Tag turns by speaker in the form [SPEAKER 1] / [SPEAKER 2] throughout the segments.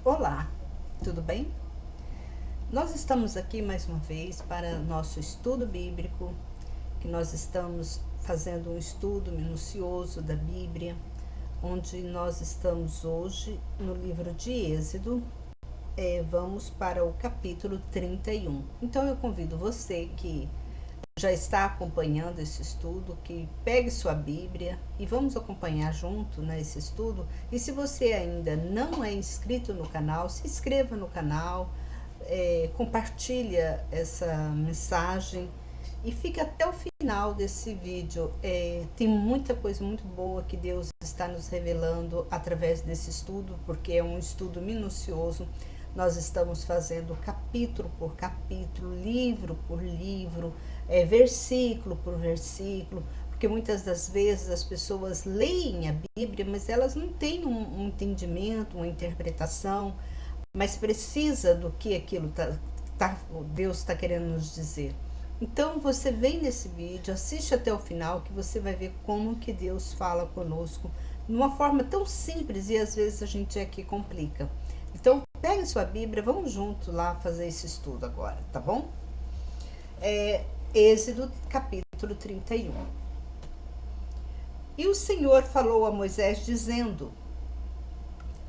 [SPEAKER 1] Olá, tudo bem? Nós estamos aqui mais uma vez para nosso estudo bíblico, que nós estamos fazendo um estudo minucioso da Bíblia, onde nós estamos hoje no livro de Êxodo, vamos para o capítulo 31. Então eu convido você que já está acompanhando esse estudo, que pegue sua Bíblia e vamos acompanhar junto nesse estudo. E se você ainda não é inscrito no canal, se inscreva no canal, compartilha essa mensagem e fica até o final desse vídeo. Tem muita coisa muito boa que Deus está nos revelando através desse estudo, porque é um estudo minucioso. Nós estamos fazendo capítulo por capítulo, livro por livro, versículo por versículo, porque muitas das vezes as pessoas leem a Bíblia, mas elas não têm um entendimento, uma interpretação, mas precisa do que aquilo Deus está querendo nos dizer. Então você vem nesse vídeo, assiste até o final, que você vai ver como que Deus fala conosco de uma forma tão simples e às vezes a gente aqui complica. Então pegue sua Bíblia, vamos junto lá fazer esse estudo agora, tá bom? Êxodo capítulo 31. E o Senhor falou a Moisés dizendo: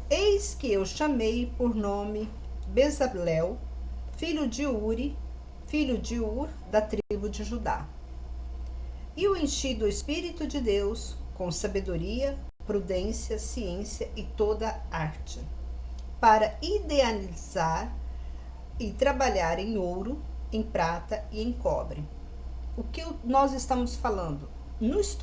[SPEAKER 1] Eis que eu chamei por nome Bezalel, filho de Uri, filho de Ur, da tribo de Judá. E o enchi do Espírito de Deus, com sabedoria, prudência, ciência e toda arte, para idealizar e trabalhar em ouro, em prata e em cobre. O que nós estamos falando? Nos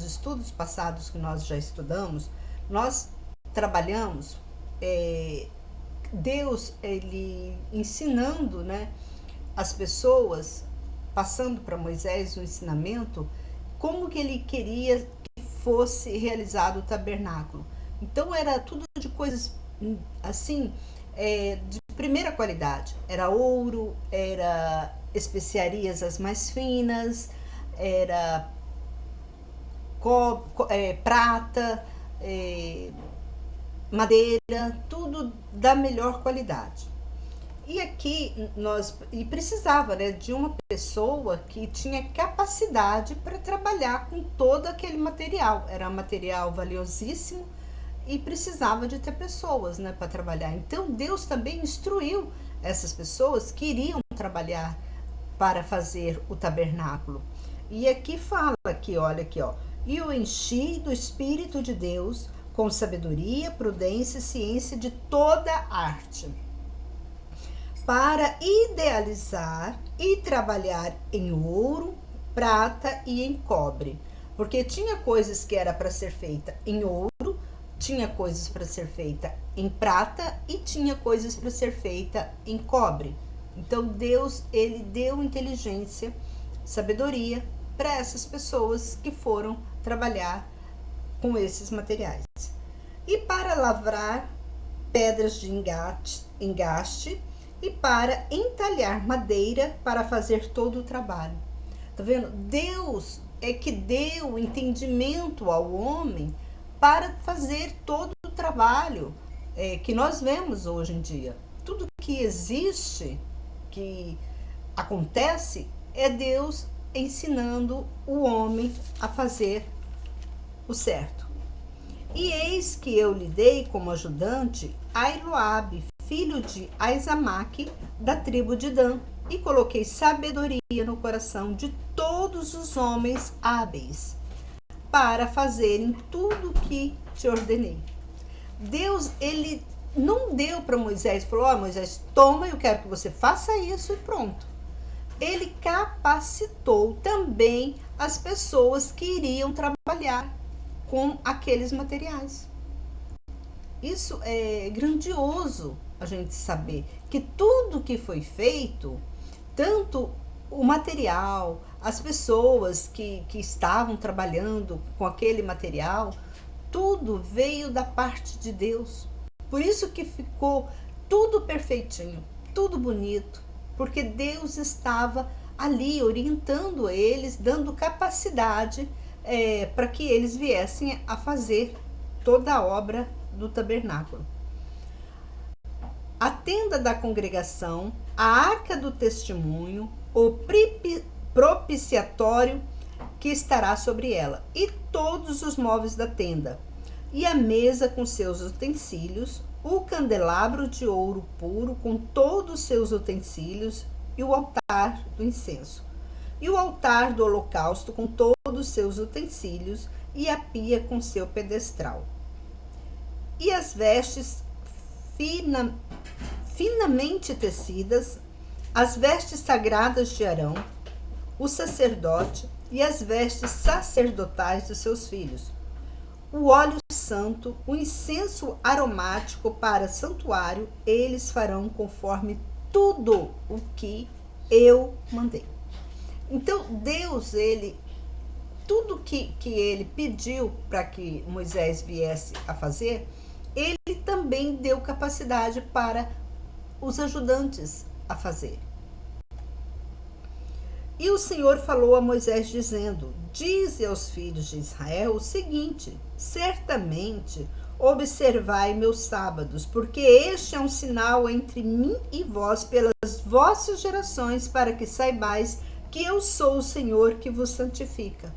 [SPEAKER 1] estudos passados que nós já estudamos, nós trabalhamos Deus, ele ensinando, as pessoas, passando para Moisés o ensinamento, como que ele queria que fosse realizado o tabernáculo. Então era tudo de coisas assim, de primeira qualidade. Era ouro, era especiarias as mais finas, era prata, madeira, tudo da melhor qualidade. E aqui precisava de uma pessoa que tinha capacidade para trabalhar com todo aquele material. Era um material valiosíssimo e precisava de ter pessoas para trabalhar. Então Deus também instruiu essas pessoas que iriam trabalhar para fazer o tabernáculo. E aqui fala aqui, olha aqui, e o enchi do Espírito de Deus, com sabedoria, prudência e ciência de toda arte, para idealizar e trabalhar em ouro, prata e em cobre. Porque tinha coisas que era para ser feita em ouro, tinha coisas para ser feita em prata e tinha coisas para ser feita em cobre. Então Deus, ele deu inteligência, sabedoria para essas pessoas que foram trabalhar com esses materiais. E para lavrar pedras de engaste e para entalhar madeira para fazer todo o trabalho. Tá vendo? Deus é que deu entendimento ao homem para fazer todo o trabalho que nós vemos hoje em dia. Tudo que existe, que acontece, é Deus ensinando o homem a fazer o certo. E eis que eu lhe dei como ajudante Ailoabe, filho de Aizamaque, da tribo de Dan, e coloquei sabedoria no coração de todos os homens hábeis, para fazerem tudo o que te ordenei. Deus, ele não deu para Moisés, falou: Moisés, toma, eu quero que você faça isso e pronto. Ele capacitou também as pessoas que iriam trabalhar com aqueles materiais. Isso é grandioso a gente saber que tudo que foi feito, tanto o material, as pessoas que estavam trabalhando com aquele material, tudo veio da parte de Deus. Por isso que ficou tudo perfeitinho, tudo bonito, porque Deus estava ali orientando eles, dando capacidade para que eles viessem a fazer toda a obra do tabernáculo. tenda da congregação, a arca do testemunho, o propiciatório que estará sobre ela, e todos os móveis da tenda, e a mesa com seus utensílios, o candelabro de ouro puro com todos os seus utensílios, e o altar do incenso, e o altar do holocausto com todos os seus utensílios, e a pia com seu pedestral. E as vestes finamente tecidas, as vestes sagradas de Arão, o sacerdote, e as vestes sacerdotais dos seus filhos, o óleo santo, o incenso aromático para santuário, eles farão conforme tudo o que eu mandei. Então, Deus, tudo que ele pediu para que Moisés viesse a fazer, ele também deu capacidade para os ajudantes a fazer. E o Senhor falou a Moisés dizendo: dize aos filhos de Israel o seguinte: certamente observai meus sábados, porque este é um sinal entre mim e vós pelas vossas gerações, para que saibais que eu sou o Senhor que vos santifica.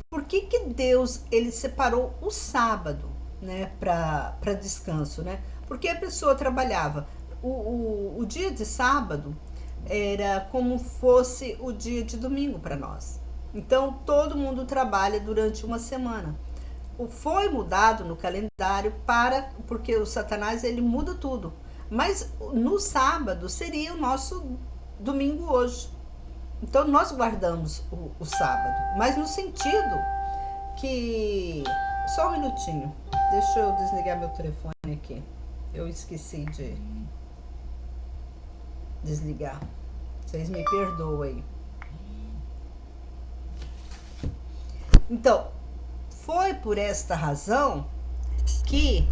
[SPEAKER 1] Por que Deus ele separou o sábado, né, para descanso, né? Porque a pessoa trabalhava. O dia de sábado era como fosse o dia de domingo para nós. Então, todo mundo trabalha durante uma semana. Foi mudado no calendário porque o Satanás ele muda tudo. Mas no sábado seria o nosso domingo hoje. Então, nós guardamos o sábado. Mas no sentido que... Só um minutinho. Deixa eu desligar meu telefone aqui. Eu esqueci de desligar. Vocês me perdoem. Então, foi por esta razão que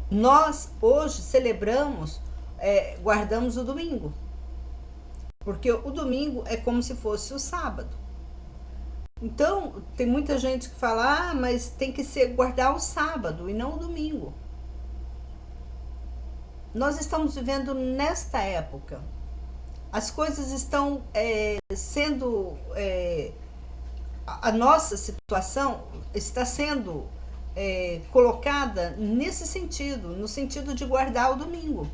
[SPEAKER 1] nós hoje celebramos, guardamos o domingo. Porque o domingo é como se fosse o sábado. Então, tem muita gente que fala, mas tem que guardar o sábado e não o domingo. Nós estamos vivendo nesta época. As coisas estão sendo... a nossa situação está sendo colocada nesse sentido, no sentido de guardar o domingo.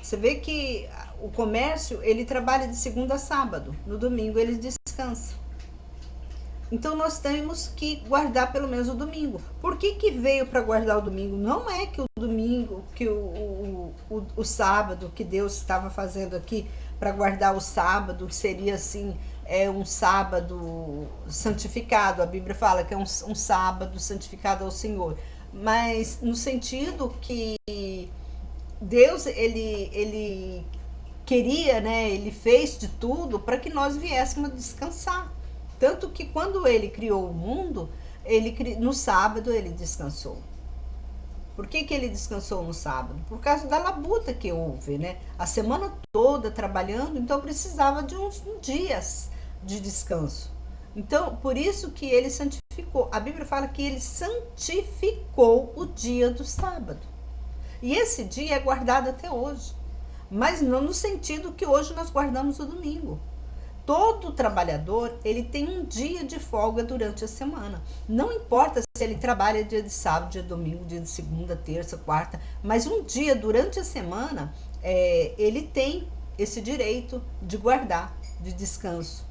[SPEAKER 1] Você vê que o comércio, ele trabalha de segunda a sábado, no domingo ele descansa. Então nós temos que guardar pelo menos o domingo. Por que veio para guardar o domingo? Não é que o domingo, que o sábado que Deus estava fazendo aqui para guardar o sábado, seria assim, um sábado santificado. A Bíblia fala que é um sábado santificado ao Senhor. Mas no sentido que Deus, ele queria, né? Ele fez de tudo para que nós viéssemos descansar. Tanto que quando ele criou o mundo, no sábado ele descansou. Por que ele descansou no sábado? Por causa da labuta que houve, né? A semana toda trabalhando, então precisava de uns dias de descanso. Então, por isso que ele santificou. A Bíblia fala que ele santificou o dia do sábado. E esse dia é guardado até hoje. Mas não no sentido que hoje nós guardamos o domingo. Todo trabalhador, ele tem um dia de folga durante a semana. Não importa se ele trabalha dia de sábado, dia de domingo, dia de segunda, terça, quarta, mas um dia durante a semana, ele tem esse direito de guardar, de descanso.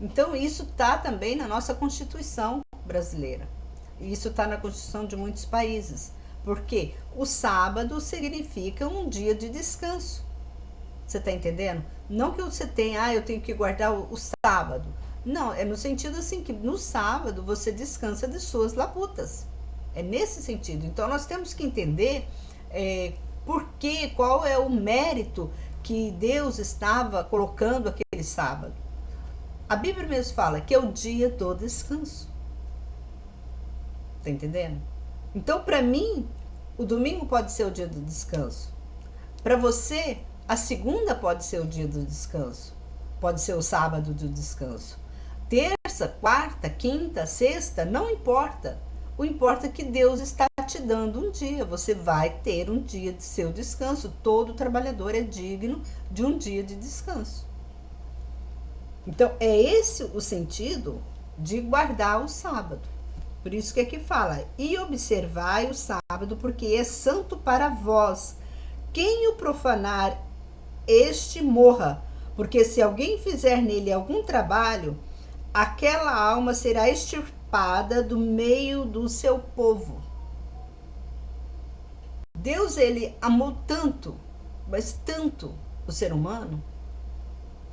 [SPEAKER 1] Então, isso está também na nossa Constituição brasileira. E isso está na Constituição de muitos países. Porque o sábado significa um dia de descanso. Você está entendendo? Não que você tenha, eu tenho que guardar o sábado. Não, é no sentido assim que no sábado você descansa de suas labutas. É nesse sentido. Então nós temos que entender qual é o mérito que Deus estava colocando aquele sábado. A Bíblia mesmo fala que é o dia do descanso. Está entendendo? Então, para mim, o domingo pode ser o dia do descanso. Para você, a segunda pode ser o dia do descanso. Pode ser o sábado do descanso. Terça, quarta, quinta, sexta, não importa. O importa é que Deus está te dando um dia, você vai ter um dia de seu descanso. Todo trabalhador é digno de um dia de descanso. Então, é esse o sentido de guardar o sábado. Por isso que aqui fala, e observai o sábado, porque é santo para vós. Quem o profanar, este morra, porque se alguém fizer nele algum trabalho, aquela alma será extirpada do meio do seu povo. Deus, ele amou tanto, mas tanto o ser humano,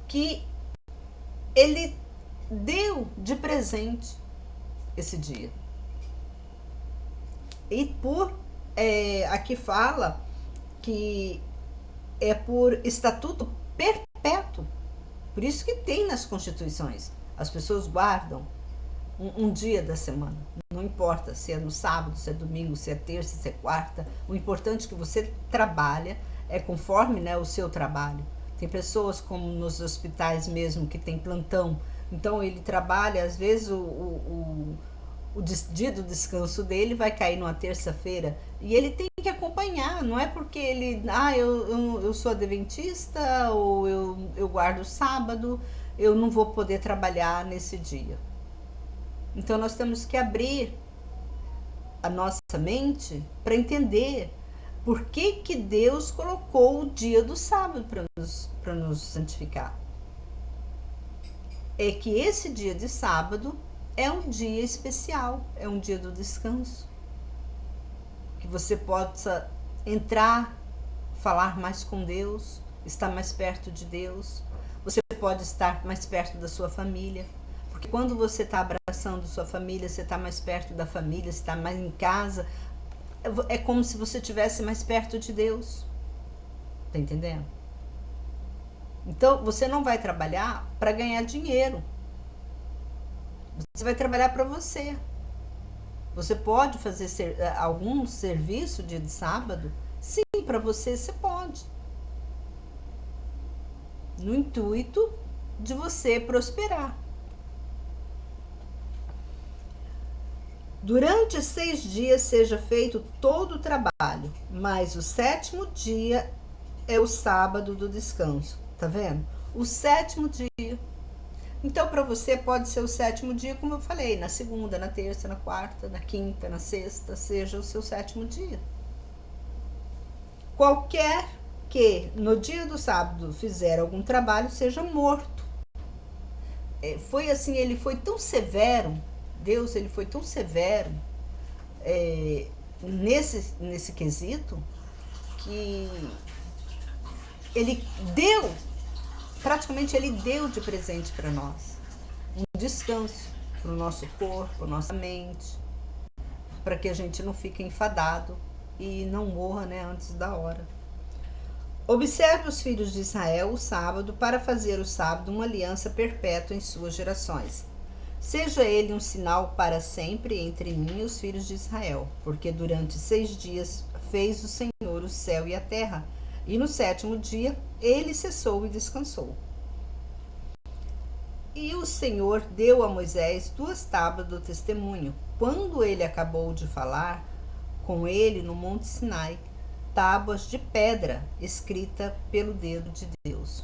[SPEAKER 1] que ele deu de presente esse dia. E aqui fala que é por estatuto perpétuo. Por isso que tem nas constituições. As pessoas guardam um dia da semana. Não importa se é no sábado, se é domingo, se é terça, se é quarta. O importante é que você trabalha, é conforme, né, o seu trabalho. Tem pessoas como nos hospitais mesmo que tem plantão. Então ele trabalha, às vezes o dia do descanso dele vai cair numa terça-feira. E ele tem que acompanhar, não é porque ele, eu sou adventista ou eu guardo sábado, eu não vou poder trabalhar nesse dia. Então nós temos que abrir a nossa mente para entender por que Deus colocou o dia do sábado para nos santificar. É que esse dia de sábado é um dia especial, é um dia do descanso. Que você possa entrar, falar mais com Deus, estar mais perto de Deus. Você pode estar mais perto da sua família. Porque quando você está abraçando sua família, você está mais perto da família, você está mais em casa. É como se você estivesse mais perto de Deus. Tá entendendo? Então, você não vai trabalhar para ganhar dinheiro. Você vai trabalhar para você. Você pode fazer algum serviço dia de sábado? Sim, para você pode. No intuito de você prosperar. Durante 6 dias seja feito todo o trabalho, mas o 7º dia é o sábado do descanso. Tá vendo? O 7º dia. Então, para você pode ser o 7º dia, como eu falei, na segunda, na terça, na quarta, na quinta, na sexta, seja o seu 7º dia. Qualquer que no dia do sábado fizer algum trabalho, seja morto. Foi assim, ele foi tão severo, Deus, ele foi tão severo nesse quesito, que ele deu, praticamente ele deu de presente para nós um descanso para o nosso corpo, nossa mente, para que a gente não fique enfadado e não morra, né, antes da hora. Observe os filhos de Israel o sábado, para fazer o sábado uma aliança perpétua em suas gerações. Seja ele um sinal para sempre entre mim e os filhos de Israel, porque durante 6 dias fez o Senhor o céu e a terra, e no 7º dia ele cessou e descansou. E o Senhor deu a Moisés 2 tábuas do testemunho, quando ele acabou de falar com ele no Monte Sinai, tábuas de pedra escrita pelo dedo de Deus.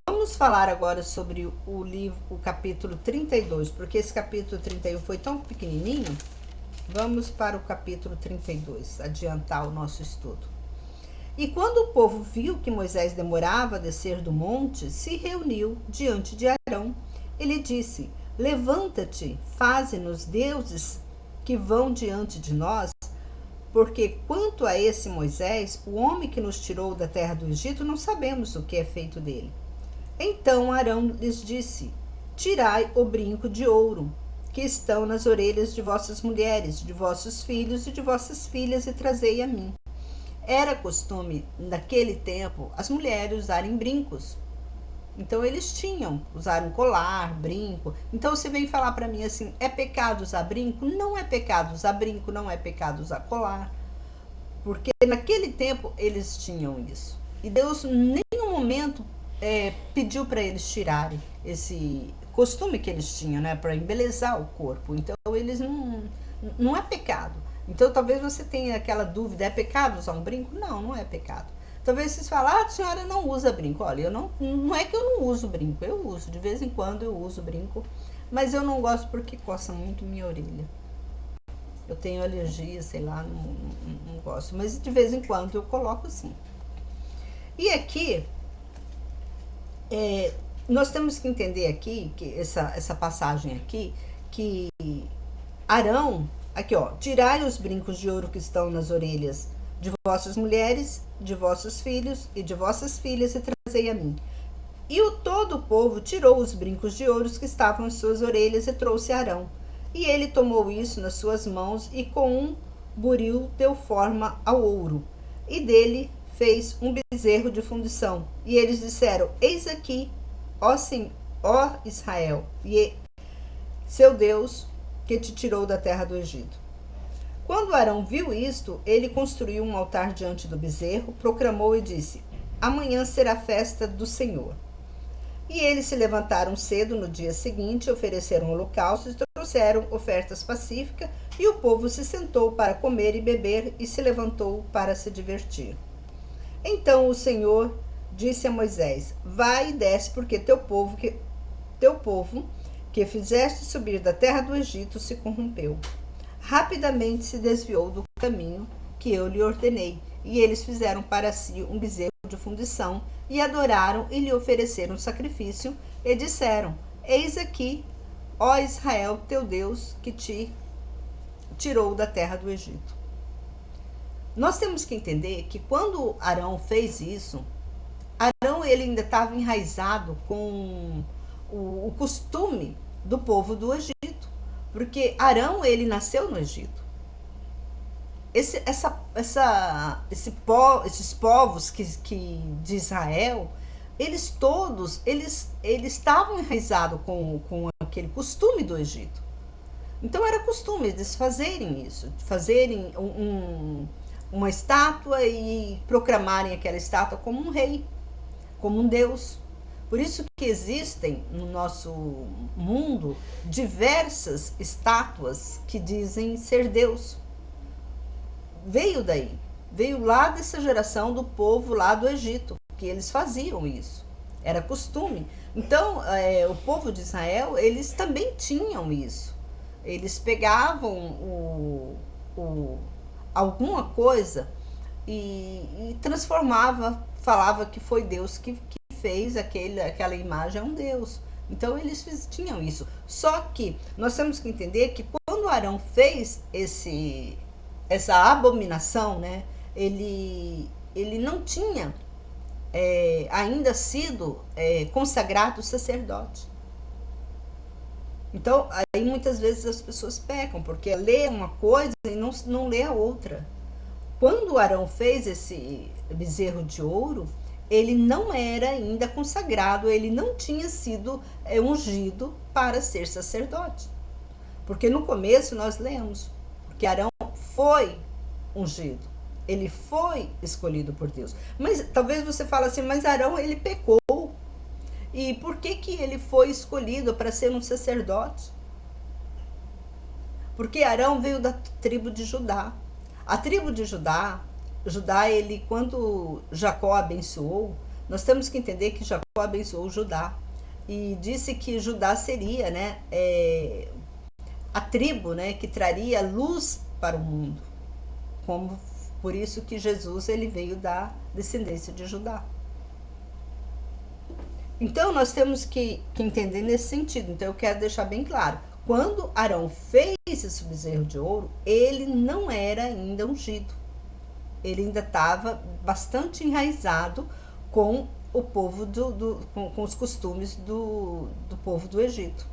[SPEAKER 1] Vamos falar agora sobre o capítulo 32, porque esse capítulo 31 foi tão pequenininho. Vamos para o capítulo 32, adiantar o nosso estudo. E quando o povo viu que Moisés demorava a descer do monte, se reuniu diante de Arão. Ele disse: levanta-te, faze-nos deuses que vão diante de nós, porque quanto a esse Moisés, o homem que nos tirou da terra do Egito, não sabemos o que é feito dele. Então Arão lhes disse: tirai o brinco de ouro que estão nas orelhas de vossas mulheres, de vossos filhos e de vossas filhas, e trazei a mim. Era costume, naquele tempo, as mulheres usarem brincos. Então eles usaram colar, brinco. Então você vem falar para mim assim, é pecado usar brinco? Não é pecado usar brinco, não é pecado usar colar. Porque naquele tempo eles tinham isso. E Deus em nenhum momento pediu para eles tirarem esse costume que eles tinham, né, para embelezar o corpo. Então eles Não é pecado. Então talvez você tenha aquela dúvida, é pecado usar um brinco? Não, não é pecado. Talvez vocês falem, a senhora não usa brinco. Olha, não é que eu não uso brinco, eu uso, de vez em quando eu uso brinco, mas eu não gosto porque coça muito minha orelha. Eu tenho alergia, sei lá, não gosto, mas de vez em quando eu coloco sim. E aqui, nós temos que entender aqui, que essa passagem aqui, que Arão, aqui ó, tirai os brincos de ouro que estão nas orelhas de vossas mulheres, de vossos filhos e de vossas filhas e trazei a mim. E todo o povo tirou os brincos de ouro que estavam em suas orelhas e trouxe a Arão. E ele tomou isso nas suas mãos e com um buril deu forma ao ouro. E dele fez um bezerro de fundição. E eles disseram, eis aqui, ó Israel, e seu Deus que te tirou da terra do Egito. Quando Arão viu isto, ele construiu um altar diante do bezerro, proclamou e disse, amanhã será festa do Senhor. E eles se levantaram cedo no dia seguinte, ofereceram holocaustos e trouxeram ofertas pacíficas, e o povo se sentou para comer e beber e se levantou para se divertir. Então o Senhor disse a Moisés, vai e desce, porque teu povo que fizeste subir da terra do Egito se corrompeu. Rapidamente se desviou do caminho que eu lhe ordenei, e eles fizeram para si um bezerro de fundição, e adoraram e lhe ofereceram sacrifício, e disseram, eis aqui, ó Israel, teu Deus, que te tirou da terra do Egito. Nós temos que entender que quando Arão fez isso, Arão ele ainda estava enraizado com o costume do povo do Egito, porque Arão ele nasceu no Egito. Esses povos de Israel, eles todos estavam enraizados com aquele costume do Egito. Então era costume eles fazerem isso, fazerem uma estátua e proclamarem aquela estátua como um rei, como um deus. Por isso que existem no nosso mundo diversas estátuas que dizem ser Deus. Veio daí, veio lá dessa geração do povo lá do Egito, que eles faziam isso, era costume. Então, o povo de Israel, eles também tinham isso. Eles pegavam alguma coisa e transformava, falava que foi Deus que fez aquela imagem, é um Deus. Então eles tinham isso. Só que nós temos que entender que quando Arão fez essa abominação, né, ele não tinha ainda sido consagrado sacerdote. Então, aí muitas vezes as pessoas pecam, porque lê uma coisa e não lê a outra. Quando Arão fez esse bezerro de ouro, ele não era ainda consagrado, ele não tinha sido ungido para ser sacerdote. Porque no começo nós lemos que Arão foi ungido, ele foi escolhido por Deus. Mas talvez você fale assim, mas Arão ele pecou. E por que ele foi escolhido para ser um sacerdote? Porque Arão veio da tribo de Judá. A tribo de Judá, ele, quando Jacó abençoou, nós temos que entender que Jacó abençoou Judá. E disse que Judá seria, né, a tribo, né, que traria luz para o mundo. Por isso que Jesus ele veio da descendência de Judá. Então, nós temos que entender nesse sentido. Então, eu quero deixar bem claro. Quando Arão fez esse bezerro de ouro, ele não era ainda ungido. Ele ainda estava bastante enraizado com o povo, com os costumes do povo do Egito.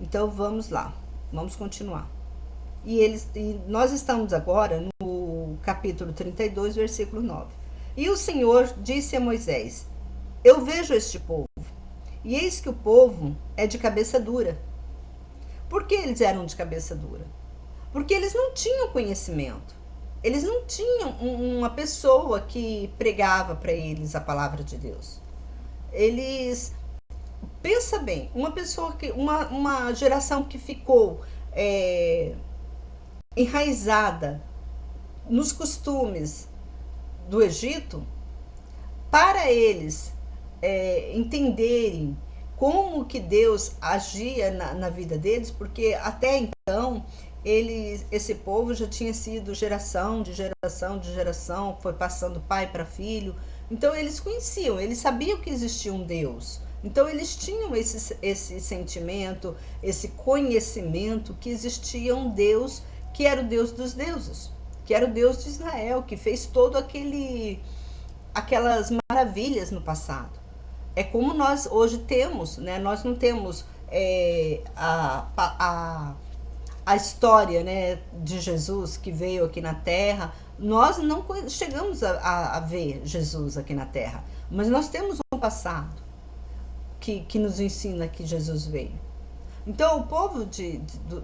[SPEAKER 1] Então, vamos lá. Vamos continuar. E nós estamos agora no capítulo 32, versículo 9. E o Senhor disse a Moisés, eu vejo este povo, e eis que o povo é de cabeça dura. Por que eles eram de cabeça dura? Porque eles não tinham conhecimento. Eles não tinham uma pessoa que pregava para eles a palavra de Deus. Pensa bem, uma geração que ficou enraizada nos costumes do Egito, para eles entenderem como que Deus agia na vida deles, porque até então esse povo já tinha sido geração de geração de geração, foi passando pai para filho, então eles conheciam, eles sabiam que existia um Deus, então eles tinham esse sentimento, esse conhecimento que existia um Deus que era o Deus dos deuses, que era o Deus de Israel, que fez todo aquelas maravilhas no passado. É como nós hoje temos, né? Nós não temos a história, né, de Jesus que veio aqui na Terra. Nós não chegamos a ver Jesus aqui na Terra, mas nós temos um passado que nos ensina que Jesus veio. Então, o povo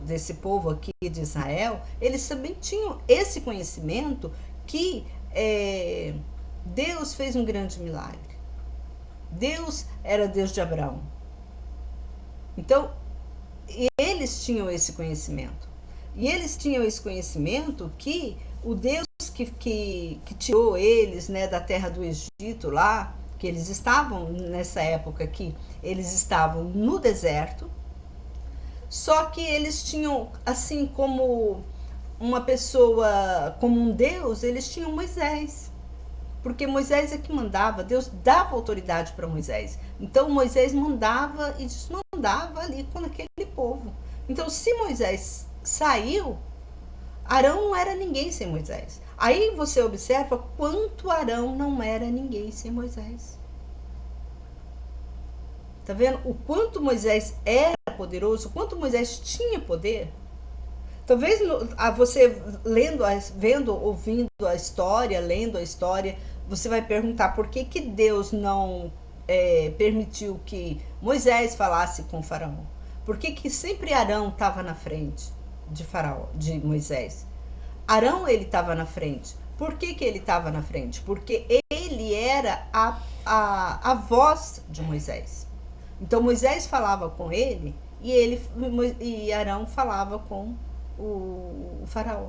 [SPEAKER 1] desse povo aqui de Israel, eles também tinham esse conhecimento que Deus fez um grande milagre. Deus era Deus de Abraão. Então, eles tinham esse conhecimento. E eles tinham esse conhecimento que o Deus que tirou eles, né, da terra do Egito lá, que eles estavam nessa época aqui, eles estavam no deserto, só que eles tinham, assim como uma pessoa, como um Deus, eles tinham Moisés. Porque Moisés é que mandava, Deus dava autoridade para Moisés. Então Moisés mandava e desmandava ali com aquele povo. Então se Moisés saiu, Arão não era ninguém sem Moisés. Aí você observa quanto Arão não era ninguém sem Moisés. Tá vendo? O quanto Moisés era poderoso, o quanto Moisés tinha poder. Talvez você ouvindo a história, lendo a história, você vai perguntar por que Deus não permitiu que Moisés falasse com o faraó. Por que sempre Arão estava na frente de Moisés? Arão, ele estava na frente. Por que ele estava na frente? Porque ele era a voz de Moisés. Então Moisés falava com ele e Arão falava com o faraó.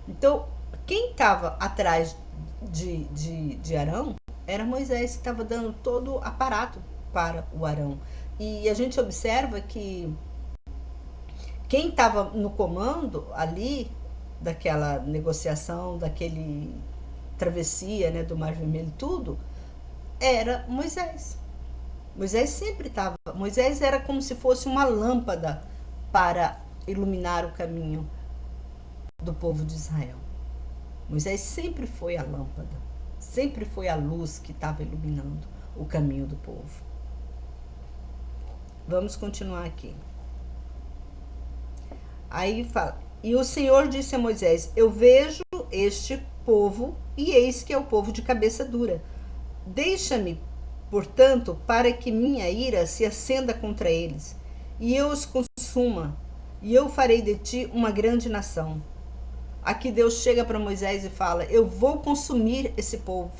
[SPEAKER 1] Então, quem estava atrás de Arão era Moisés, que estava dando todo o aparato para o Arão. E a gente observa que quem estava no comando ali daquela negociação, daquele travessia, né, do Mar Vermelho, tudo, era Moisés. Moisés sempre estava. Moisés era como se fosse uma lâmpada para iluminar o caminho do povo de Israel. Moisés sempre foi a lâmpada, sempre foi a luz que estava iluminando o caminho do povo. Vamos continuar aqui. Aí fala: e o Senhor disse a Moisés: eu vejo este povo, e eis que é o povo de cabeça dura. Deixa-me, portanto, para que minha ira se acenda contra eles, e eu os consuma, e eu farei de ti uma grande nação. Aqui Deus chega para Moisés e fala: eu vou consumir esse povo.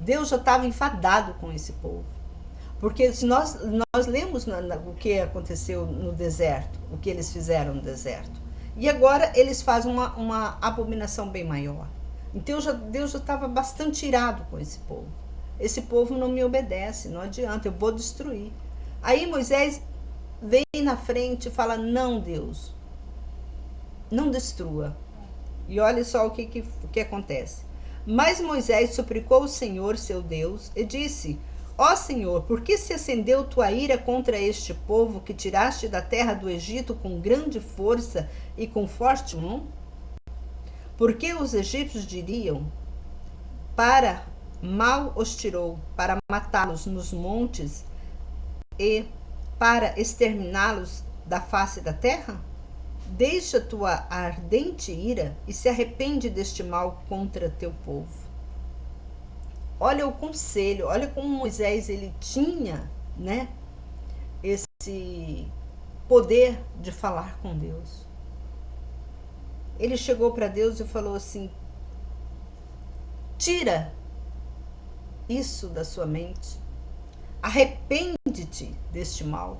[SPEAKER 1] Deus já estava enfadado com esse povo. Porque se nós lemos o que aconteceu no deserto, o que eles fizeram no deserto. E agora eles fazem uma abominação bem maior. Então Deus já estava bastante irado com esse povo. Esse povo não me obedece, não adianta, eu vou destruir. Aí Moisés vem na frente e fala: não, Deus, não destrua. E olha só o que acontece. Mas Moisés suplicou o Senhor, seu Deus, e disse: ó Senhor, por que se acendeu tua ira contra este povo que tiraste da terra do Egito com grande força e com forte mão? Porque os egípcios diriam: para mal os tirou, para matá-los nos montes e para exterminá-los da face da terra? Deixa tua ardente ira e se arrepende deste mal contra teu povo. Olha o conselho, olha como Moisés ele tinha, né, esse poder de falar com Deus. Ele chegou para Deus e falou assim: tira isso da sua mente, arrepende-te deste mal.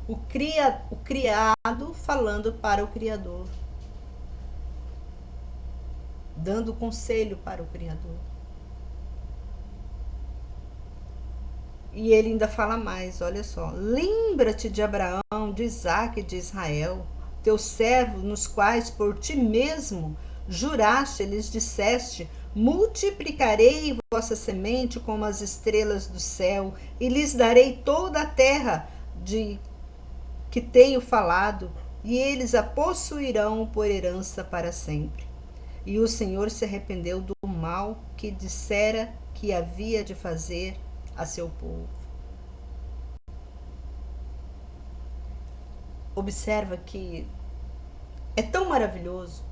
[SPEAKER 1] O criado falando para o Criador, dando conselho para o Criador. E ele ainda fala mais, olha só. Lembra-te de Abraão, de Isaque e de Israel, teus servos, nos quais por ti mesmo juraste, lhes disseste: multiplicarei vossa semente como as estrelas do céu, e lhes darei toda a terra de que tenho falado, e eles a possuirão por herança para sempre. E o Senhor se arrependeu do mal que dissera que havia de fazer a seu povo. Observa que é tão maravilhoso.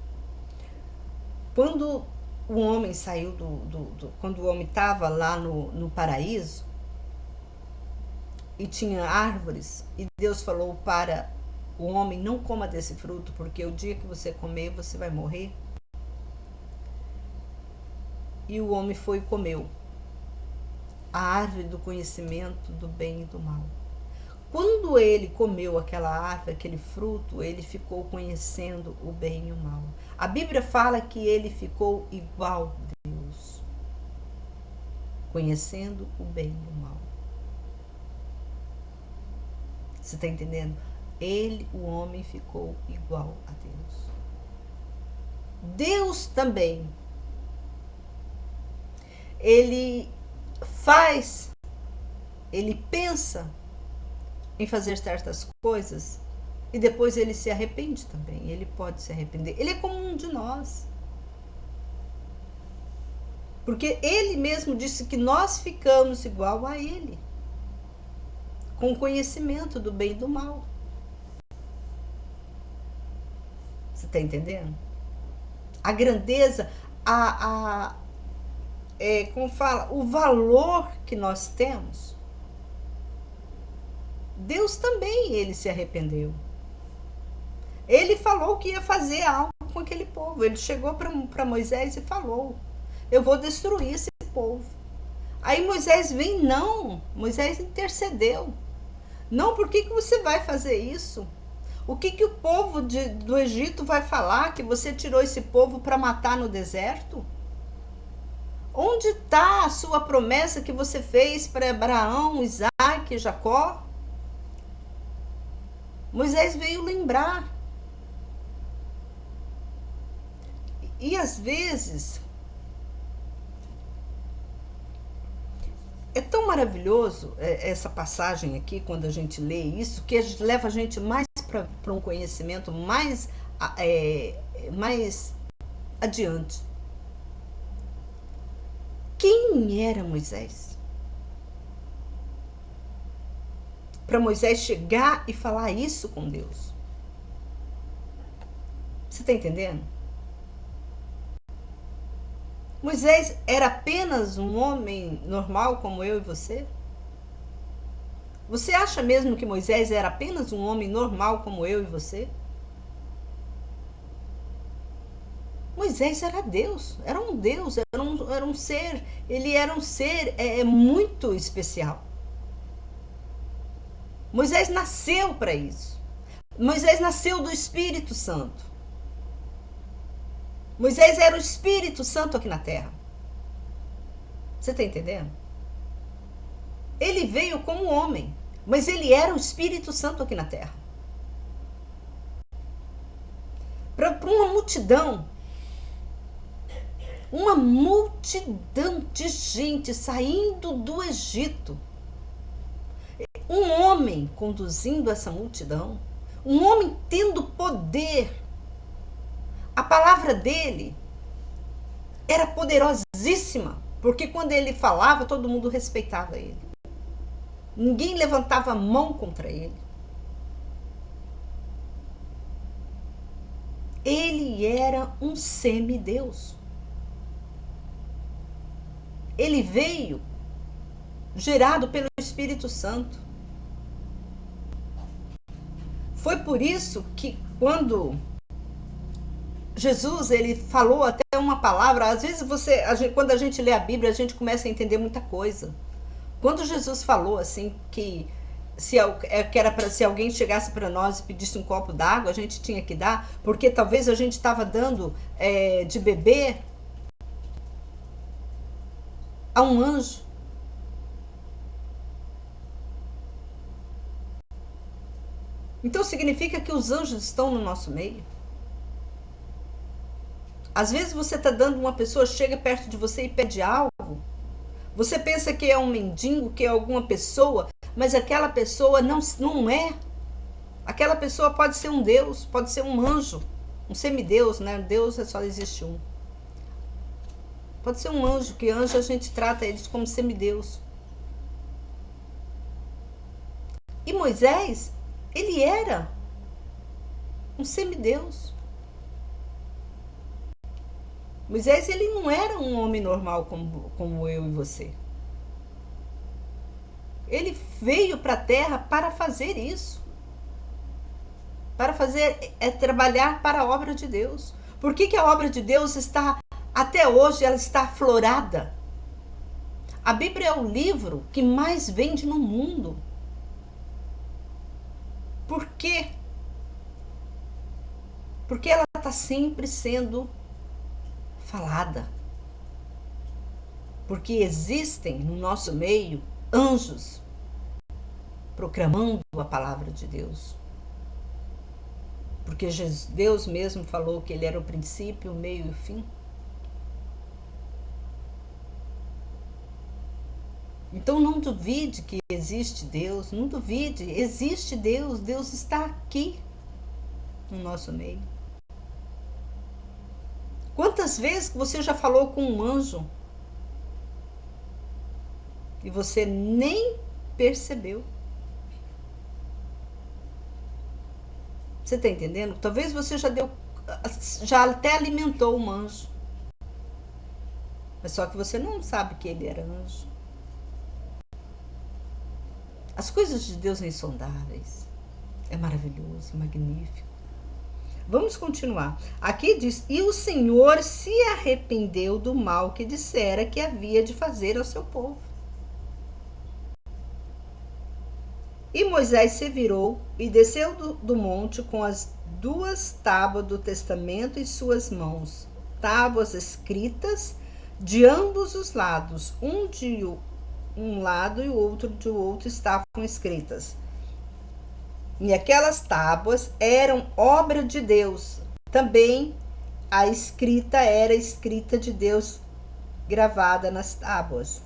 [SPEAKER 1] Quando o homem saiu quando o homem estava lá no paraíso e tinha árvores, e Deus falou para o homem: não coma desse fruto, porque o dia que você comer, você vai morrer. E o homem foi e comeu a árvore do conhecimento do bem e do mal. Quando ele comeu aquela árvore, aquele fruto, ele ficou conhecendo o bem e o mal. A Bíblia fala que ele ficou igual a Deus, conhecendo o bem e o mal. Você está entendendo? Ele, o homem, ficou igual a Deus. Deus também, ele pensa em fazer certas coisas e depois ele se arrepende também. Ele pode se arrepender. Ele é como um de nós. Porque ele mesmo disse que nós ficamos igual a ele, com conhecimento do bem e do mal. Você está entendendo? A grandeza, como fala, o valor que nós temos. Deus também, ele se arrependeu. Ele falou que ia fazer algo com aquele povo. Ele chegou para Moisés e falou: eu vou destruir esse povo. Aí Moisés vem, não. Moisés intercedeu. Não, por que você vai fazer isso? O que o povo do Egito vai falar que você tirou esse povo para matar no deserto? Onde está a sua promessa que você fez para Abraão, Isaque e Jacó? Moisés veio lembrar. E às vezes é tão maravilhoso essa passagem aqui, quando a gente lê isso, que leva a gente mais para um conhecimento mais adiante. Quem era Moisés? Para Moisés chegar e falar isso com Deus. Você está entendendo? Moisés era apenas um homem normal como eu e você? Você acha mesmo que Moisés era apenas um homem normal como eu e você? Moisés era Deus, era um Deus, era um ser, ele era um ser muito especial. Moisés nasceu para isso. Moisés nasceu do Espírito Santo. Moisés era o Espírito Santo aqui na terra. Você está entendendo? Ele veio como homem, mas ele era o Espírito Santo aqui na terra. Para uma multidão de gente saindo do Egito. Um homem conduzindo essa multidão, um homem tendo poder. A palavra dele era poderosíssima, porque quando ele falava, todo mundo respeitava ele. Ninguém levantava a mão contra ele. Ele era um semideus. Ele veio gerado pelo Espírito Santo. Foi por isso que quando Jesus ele falou até uma palavra, às vezes quando a gente lê a Bíblia, a gente começa a entender muita coisa. Quando Jesus falou assim que se alguém chegasse para nós e pedisse um copo d'água, a gente tinha que dar, porque talvez a gente estava dando de beber a um anjo. Então significa que os anjos estão no nosso meio. Às vezes você está dando, uma pessoa chega perto de você e pede algo, você pensa que é um mendigo, que é alguma pessoa, mas aquela pessoa não é. Aquela pessoa pode ser um Deus, pode ser um anjo, um semideus, né? Deus só existe um. Pode ser um anjo, que anjo a gente trata eles como semideus. E Moisés, ele era um semideus. Moisés, ele não era um homem normal como eu e você. Ele veio para a terra para fazer isso. Para trabalhar para a obra de Deus. Por que a obra de Deus está, até hoje, ela está aflorada? A Bíblia é o livro que mais vende no mundo. Por quê? Porque ela está sempre sendo falada. Porque existem no nosso meio anjos proclamando a palavra de Deus. Porque Deus mesmo falou que ele era o princípio, o meio e o fim. Então não duvide que existe Deus, não duvide, existe Deus, Deus está aqui no nosso meio. Quantas vezes você já falou com um anjo e você nem percebeu? Você está entendendo? Talvez você já até alimentou um anjo, mas só que você não sabe que ele era anjo. As coisas de Deus são insondáveis. É maravilhoso, magnífico. Vamos continuar. Aqui diz: e o Senhor se arrependeu do mal que dissera que havia de fazer ao seu povo. E Moisés se virou e desceu do monte com as 2 tábuas do testamento em suas mãos, tábuas escritas de ambos os lados, um de um lado e o outro de outro estavam escritas. E aquelas tábuas eram obra de Deus. Também a escrita era escrita de Deus gravada nas tábuas.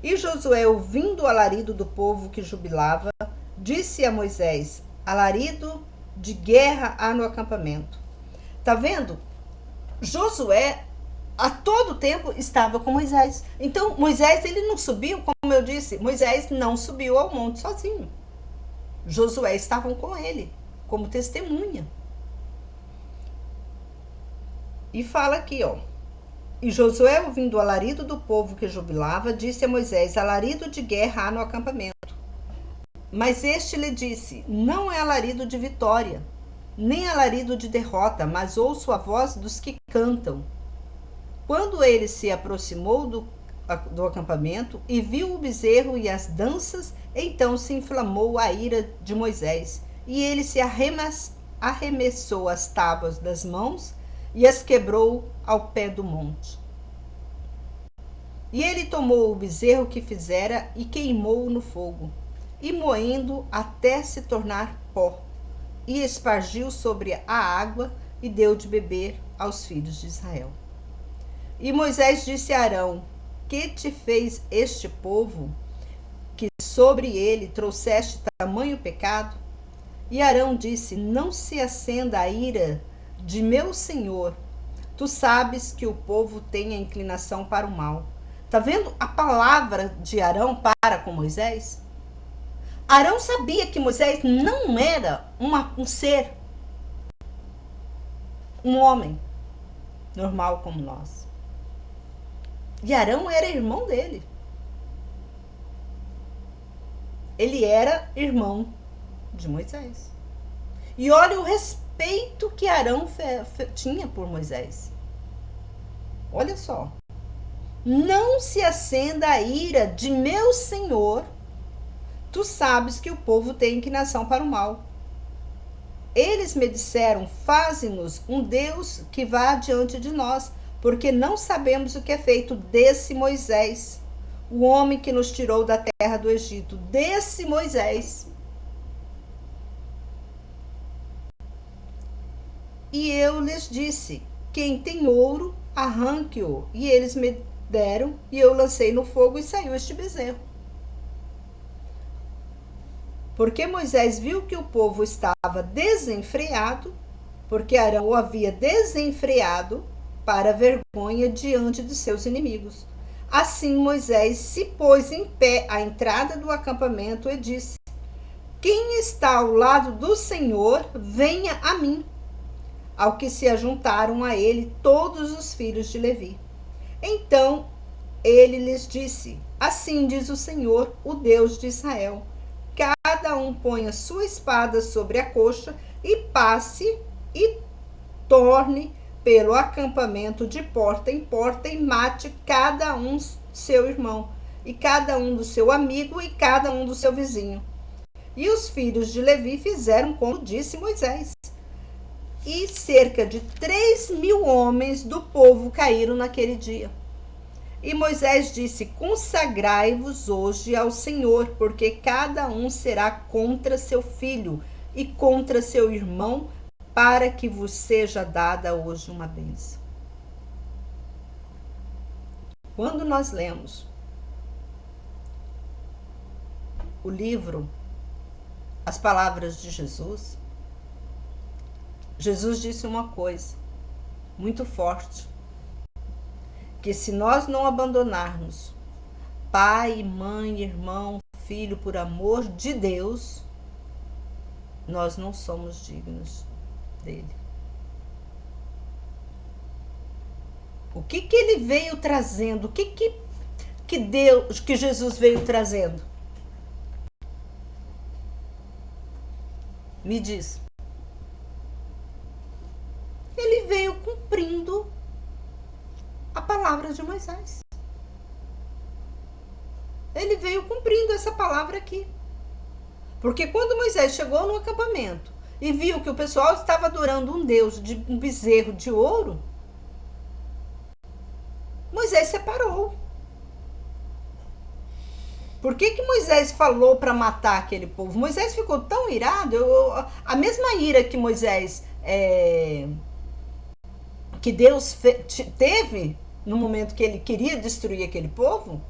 [SPEAKER 1] E Josué, ouvindo o alarido do povo que jubilava, disse a Moisés: alarido de guerra há no acampamento. Tá vendo? Josué a todo tempo estava com Moisés. Então Moisés, ele não subiu, como eu disse, Moisés não subiu ao monte sozinho. Josué estava com ele, como testemunha. E fala aqui, ó. E Josué, ouvindo o alarido do povo que jubilava, disse a Moisés: alarido de guerra há no acampamento. Mas este lhe disse: não é alarido de vitória, nem alarido de derrota, mas ouço a voz dos que cantam. Quando ele se aproximou do acampamento e viu o bezerro e as danças, então se inflamou a ira de Moisés, e ele se arremessou as tábuas das mãos e as quebrou ao pé do monte. E ele tomou o bezerro que fizera e queimou-o no fogo, e moendo até se tornar pó, e espargiu sobre a água e deu de beber aos filhos de Israel. E Moisés disse a Arão: que te fez este povo, que sobre ele trouxeste tamanho pecado? E Arão disse: não se acenda a ira de meu senhor, tu sabes que o povo tem a inclinação para o mal. Tá vendo a palavra de Arão para com Moisés? Arão sabia que Moisés não era um ser, um homem normal como nós. E Arão era irmão dele. Ele era irmão de Moisés. E olha o respeito que Arão tinha por Moisés. Olha só. Não se acenda a ira de meu senhor, Tu sabes que o povo tem inclinação para o mal. Eles me disseram: faze-nos um Deus que vá adiante de nós, porque não sabemos o que é feito desse Moisés, o homem que nos tirou da terra do Egito. Desse Moisés. E eu lhes disse: quem tem ouro, arranque-o. E eles me deram, e eu lancei no fogo, e saiu este bezerro. Porque Moisés viu que o povo estava desenfreado, porque Arão o havia desenfreado para vergonha diante de seus inimigos. Assim Moisés se pôs em pé à entrada do acampamento e disse: quem está ao lado do Senhor, venha a mim. Ao que se ajuntaram a ele todos os filhos de Levi. Então ele lhes disse: assim diz o Senhor, o Deus de Israel: cada um ponha sua espada sobre a coxa e passe e torne pelo acampamento de porta em porta e mate cada um seu irmão, e cada um do seu amigo, e cada um do seu vizinho. E os filhos de Levi fizeram como disse Moisés. E cerca de 3.000 homens do povo caíram naquele dia. E Moisés disse: consagrai-vos hoje ao Senhor, porque cada um será contra seu filho e contra seu irmão, para que vos seja dada hoje uma bênção. Quando nós lemos o livro, as palavras de Jesus, Jesus disse uma coisa muito forte, que se nós não abandonarmos pai, mãe, irmão, filho, por amor de Deus, nós não somos dignos dele. O que ele veio trazendo? O que Jesus veio trazendo? Me diz. Ele veio cumprindo a palavra de Moisés. Ele veio cumprindo essa palavra aqui. Porque quando Moisés chegou no acampamento e viu que o pessoal estava adorando um deus, um bezerro de ouro, Moisés separou. Por que Moisés falou para matar aquele povo? Moisés ficou tão irado, a mesma ira que Moisés que Deus teve no momento que ele queria destruir aquele povo,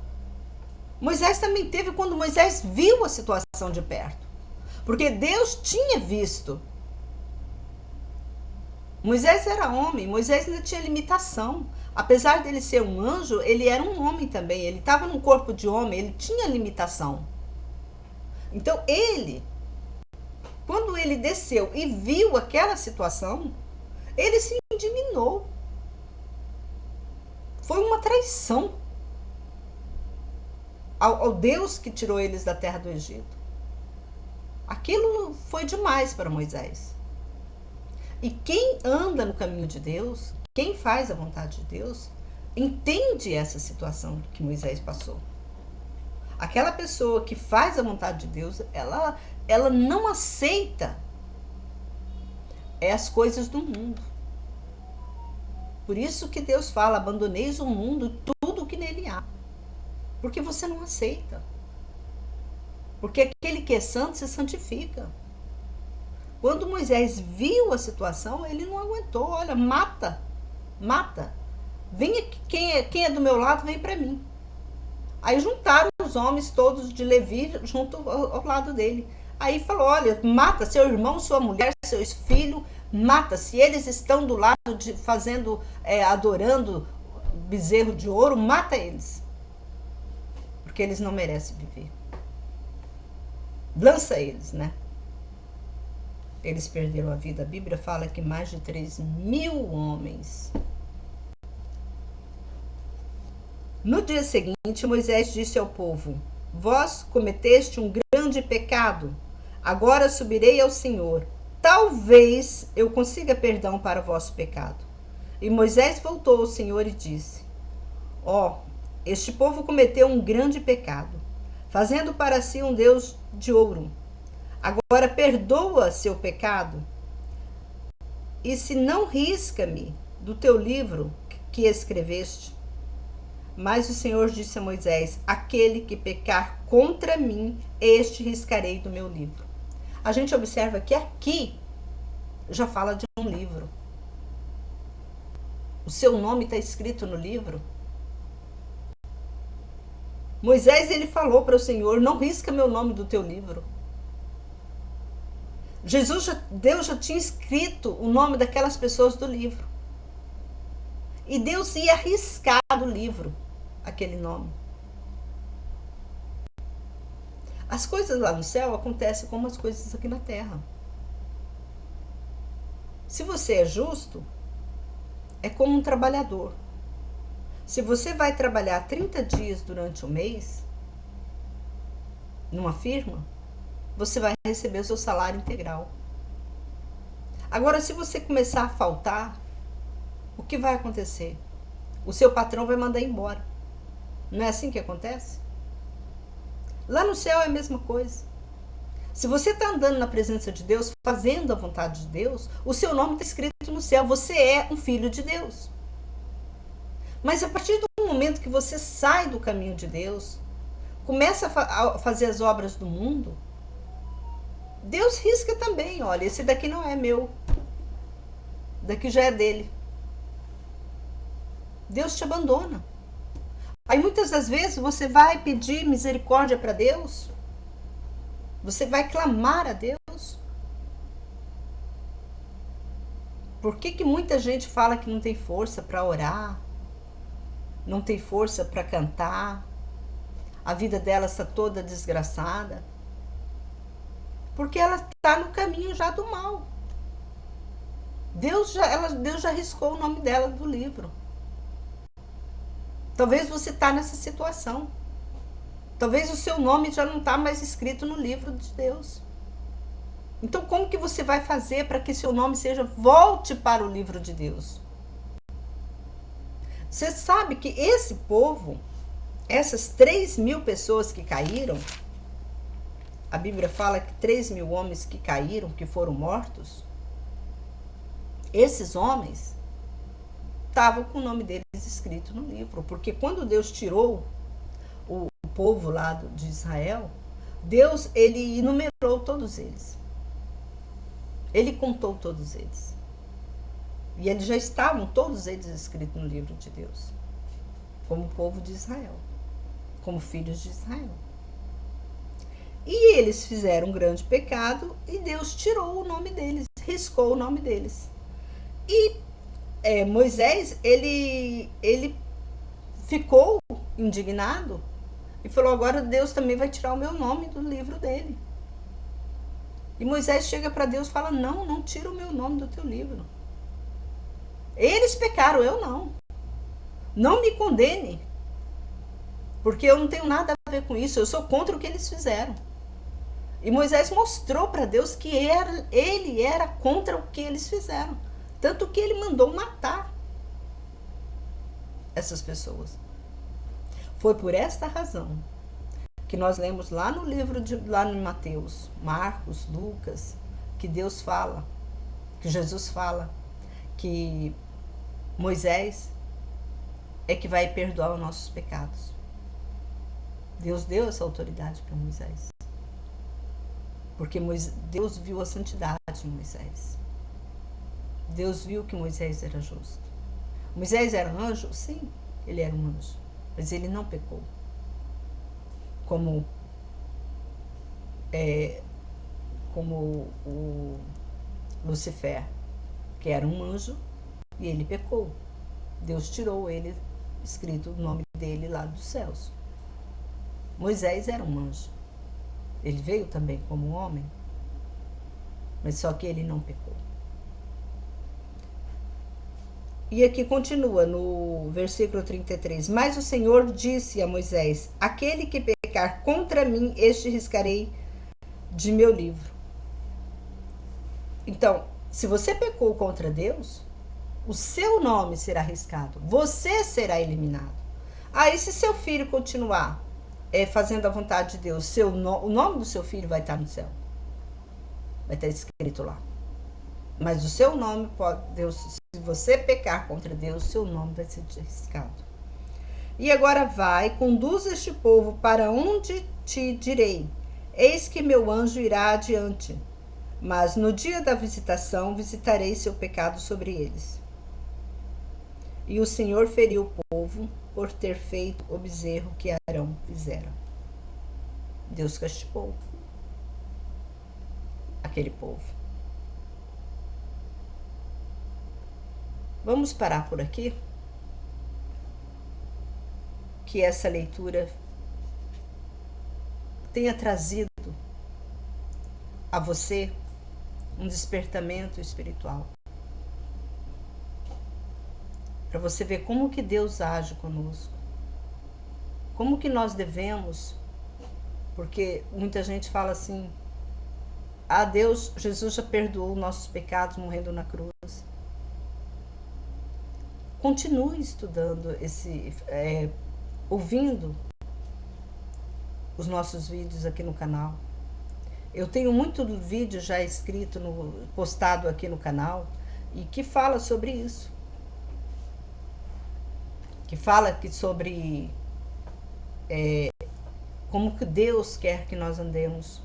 [SPEAKER 1] Moisés também teve quando Moisés viu a situação de perto. Porque Deus tinha visto. Moisés era homem, Moisés ainda tinha limitação. Apesar dele ser um anjo, ele era um homem também. Ele estava num corpo de homem, ele tinha limitação. Então quando ele desceu e viu aquela situação, ele se indignou. Foi uma traição ao Deus que tirou eles da terra do Egito. Aquilo foi demais para Moisés. E quem anda no caminho de Deus, quem faz a vontade de Deus, entende essa situação que Moisés passou. Aquela pessoa que faz a vontade de Deus, ela não aceita as coisas do mundo. Por isso que Deus fala: abandoneis o mundo e tudo o que nele há. Porque você não aceita. Porque aquele que é santo se santifica. Quando Moisés viu a situação, ele não aguentou. Olha, mata. Venha, quem é do meu lado, vem para mim. Aí juntaram os homens todos de Levi junto ao lado dele. Aí falou: olha, mata seu irmão, sua mulher, seus filhos, mata. Se eles estão do lado adorando bezerro de ouro, mata eles. Porque eles não merecem viver. Lança eles, né? Eles perderam a vida. A Bíblia fala que mais de 3.000 homens. No dia seguinte, Moisés disse ao povo: vós cometeste um grande pecado. Agora subirei ao Senhor. Talvez eu consiga perdão para o vosso pecado. E Moisés voltou ao Senhor e disse: este povo cometeu um grande pecado. fazendo para si um Deus de ouro. Agora perdoa seu pecado, e se não risca-me do teu livro que escreveste. Mas o Senhor disse a Moisés: aquele que pecar contra mim, este riscarei do meu livro. A gente observa que aqui já fala de um livro. O seu nome está escrito no livro. Moisés, ele falou para o Senhor: não risca meu nome do teu livro. Deus já tinha escrito o nome daquelas pessoas do livro. E Deus ia riscar do livro aquele nome. As coisas lá no céu acontecem como as coisas aqui na terra. Se você é justo, é como um trabalhador. Se você vai trabalhar 30 dias durante o mês, numa firma, você vai receber o seu salário integral. Agora, se você começar a faltar, o que vai acontecer? O seu patrão vai mandar embora. Não é assim que acontece? Lá no céu é a mesma coisa. Se você está andando na presença de Deus, fazendo a vontade de Deus, o seu nome está escrito no céu. Você é um filho de Deus. Mas a partir do momento que você sai do caminho de Deus, começa a fazer as obras do mundo, Deus risca também. Olha, esse daqui não é meu. Daqui já é dele. Deus te abandona. Aí muitas das vezes você vai pedir misericórdia para Deus. Você vai clamar a Deus. Por que muita gente fala que não tem força para orar? Não tem força para cantar? A vida dela está toda desgraçada? Porque ela está no caminho já do mal. Deus já riscou o nome dela do livro. Talvez você está nessa situação. Talvez o seu nome já não está mais escrito no livro de Deus. Então, como que você vai fazer para que seu nome volte para o livro de Deus? Você sabe que esse povo, essas 3.000 pessoas que caíram, a Bíblia fala que 3.000 homens que caíram, que foram mortos, esses homens estavam com o nome deles escrito no livro, porque quando Deus tirou o povo lá de Israel, Deus, ele enumerou todos eles. Ele contou todos eles. E eles já estavam, todos eles, escritos no livro de Deus, como povo de Israel, como filhos de Israel. E eles fizeram um grande pecado e Deus tirou o nome deles, riscou o nome deles. E Moisés, ele ficou indignado e falou: agora Deus também vai tirar o meu nome do livro dele. E Moisés chega para Deus e fala: não tira o meu nome do teu livro. Eles pecaram, eu não. Não me condene, porque eu não tenho nada a ver com isso, eu sou contra o que eles fizeram. E Moisés mostrou para Deus que ele era contra o que eles fizeram. Tanto que ele mandou matar essas pessoas. Foi por esta razão que nós lemos lá no livro lá no Mateus, Marcos, Lucas, que Deus fala, que Jesus fala, que Moisés é que vai perdoar os nossos pecados. Deus deu essa autoridade para Moisés. Porque Deus viu a santidade de Moisés. Deus viu que Moisés era justo. Moisés era um anjo? Sim, ele era um anjo. Mas ele não pecou. Como o Lucifer, que era um anjo, e ele pecou. Deus tirou ele, escrito o nome dele lá dos céus. Moisés era um anjo. Ele veio também como homem, mas só que ele não pecou. E aqui continua no versículo 33. Mas o Senhor disse a Moisés: aquele que pecar contra mim, este riscarei de meu livro. Então, se você pecou contra Deus, o seu nome será riscado, você será eliminado. Aí, se seu filho continuar fazendo a vontade de Deus, o nome do seu filho vai estar no céu. Vai estar escrito lá. Mas o seu nome pode, Deus, se você pecar contra Deus, seu nome vai ser riscado. E agora vai, conduz este povo para onde te direi. Eis que meu anjo irá adiante. Mas no dia da visitação, visitarei seu pecado sobre eles. E o Senhor feriu o povo por ter feito o bezerro que Arão fizera. Deus castigou aquele povo. Vamos parar por aqui? Que essa leitura tenha trazido a você um despertamento espiritual. Para você ver como que Deus age conosco. Como que nós devemos, porque muita gente fala assim, Deus, Jesus já perdoou nossos pecados morrendo na cruz. Continue estudando ouvindo os nossos vídeos aqui no canal. Eu tenho muito vídeo já escrito, postado aqui no canal, e que fala sobre isso. Que fala sobre como que Deus quer que nós andemos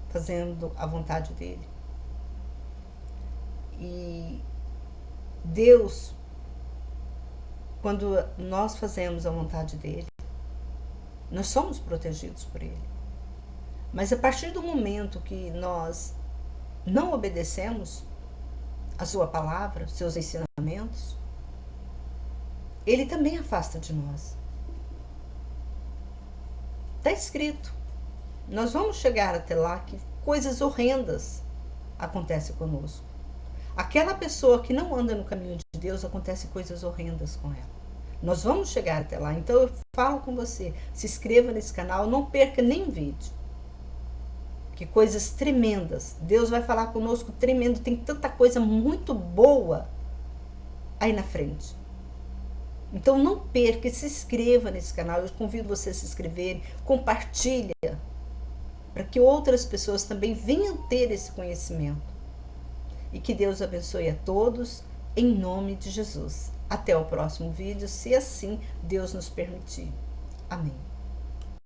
[SPEAKER 1] fazendo a vontade dele. E Deus, quando nós fazemos a vontade dele, nós somos protegidos por ele. Mas a partir do momento que nós não obedecemos a sua palavra, seus ensinamentos, ele também afasta de nós. Está escrito. Nós vamos chegar até lá que coisas horrendas acontecem conosco. Aquela pessoa que não anda no caminho de Deus, acontecem coisas horrendas com ela. Nós vamos chegar até lá. Então eu falo com você, se inscreva nesse canal, não perca nenhum vídeo. Que coisas tremendas. Deus vai falar conosco tremendo. Tem tanta coisa muito boa aí na frente. Então não perca, se inscreva nesse canal. Eu convido você a se inscrever, compartilha, para que outras pessoas também venham ter esse conhecimento. E que Deus abençoe a todos, em nome de Jesus. Até o próximo vídeo, se assim Deus nos permitir. Amém.